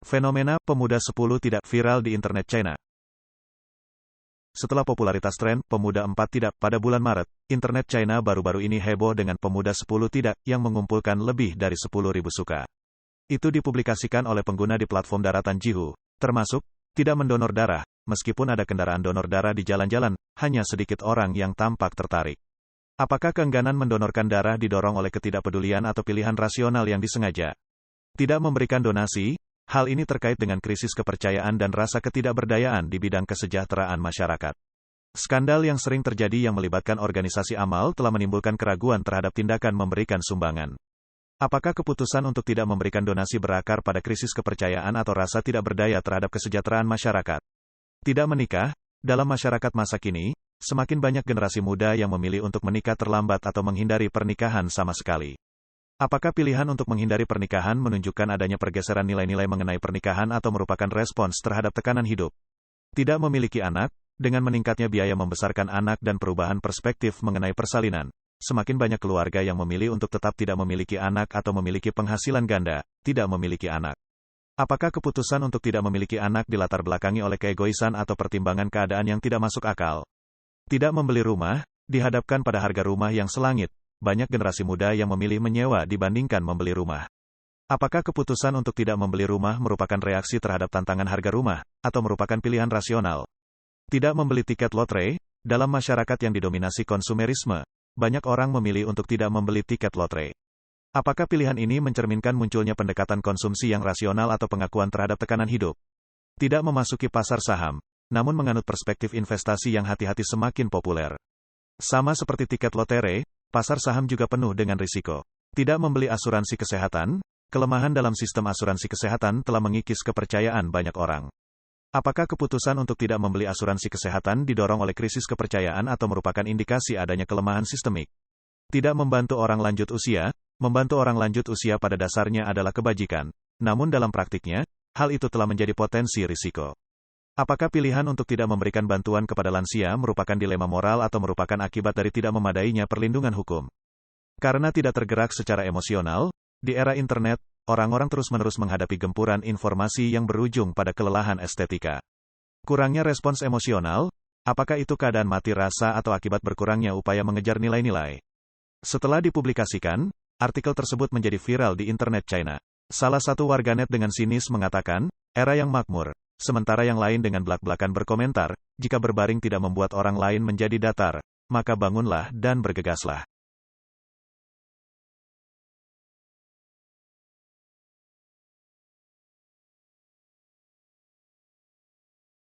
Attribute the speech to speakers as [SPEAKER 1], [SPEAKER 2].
[SPEAKER 1] Fenomena pemuda 10 tidak viral di internet China. Setelah popularitas tren pemuda 4 tidak pada bulan Maret, internet China baru-baru ini heboh dengan pemuda 10 tidak yang mengumpulkan lebih dari 10.000 suka. Itu dipublikasikan oleh pengguna di platform daratan Jihu, termasuk tidak mendonor darah, meskipun ada kendaraan donor darah di jalan-jalan, hanya sedikit orang yang tampak tertarik. Apakah keengganan mendonorkan darah didorong oleh ketidakpedulian atau pilihan rasional yang disengaja tidak memberikan donasi? Hal ini terkait dengan krisis kepercayaan dan rasa ketidakberdayaan di bidang kesejahteraan masyarakat. Skandal yang sering terjadi yang melibatkan organisasi amal telah menimbulkan keraguan terhadap tindakan memberikan sumbangan. Apakah keputusan untuk tidak memberikan donasi berakar pada krisis kepercayaan atau rasa tidak berdaya terhadap kesejahteraan masyarakat? Tidak menikah, dalam masyarakat masa kini, semakin banyak generasi muda yang memilih untuk menikah terlambat atau menghindari pernikahan sama sekali. Apakah pilihan untuk menghindari pernikahan menunjukkan adanya pergeseran nilai-nilai mengenai pernikahan atau merupakan respons terhadap tekanan hidup? Tidak memiliki anak, dengan meningkatnya biaya membesarkan anak dan perubahan perspektif mengenai persalinan, semakin banyak keluarga yang memilih untuk tetap tidak memiliki anak atau memiliki penghasilan ganda, tidak memiliki anak. Apakah keputusan untuk tidak memiliki anak dilatar belakangi oleh keegoisan atau pertimbangan keadaan yang tidak masuk akal? Tidak membeli rumah, dihadapkan pada harga rumah yang selangit, banyak generasi muda yang memilih menyewa dibandingkan membeli rumah. Apakah keputusan untuk tidak membeli rumah merupakan reaksi terhadap tantangan harga rumah, atau merupakan pilihan rasional? Tidak membeli tiket lotre, dalam masyarakat yang didominasi konsumerisme, banyak orang memilih untuk tidak membeli tiket lotre. Apakah pilihan ini mencerminkan munculnya pendekatan konsumsi yang rasional atau pengakuan terhadap tekanan hidup? Tidak memasuki pasar saham, namun menganut perspektif investasi yang hati-hati semakin populer. Sama seperti tiket lotre, pasar saham juga penuh dengan risiko. Tidak membeli asuransi kesehatan, kelemahan dalam sistem asuransi kesehatan telah mengikis kepercayaan banyak orang. Apakah keputusan untuk tidak membeli asuransi kesehatan didorong oleh krisis kepercayaan atau merupakan indikasi adanya kelemahan sistemik? Tidak membantu orang lanjut usia, membantu orang lanjut usia pada dasarnya adalah kebajikan, namun dalam praktiknya, hal itu telah menjadi potensi risiko. Apakah pilihan untuk tidak memberikan bantuan kepada lansia merupakan dilema moral atau merupakan akibat dari tidak memadainya perlindungan hukum? Karena tidak tergerak secara emosional, di era internet, orang-orang terus-menerus menghadapi gempuran informasi yang berujung pada kelelahan estetika. Kurangnya respons emosional, apakah itu keadaan mati rasa atau akibat berkurangnya upaya mengejar nilai-nilai? Setelah dipublikasikan, artikel tersebut menjadi viral di internet China. Salah satu warganet dengan sinis mengatakan, era yang makmur. Sementara yang lain dengan belak-belakan berkomentar, jika berbaring tidak membuat orang lain menjadi datar, maka bangunlah dan bergegaslah.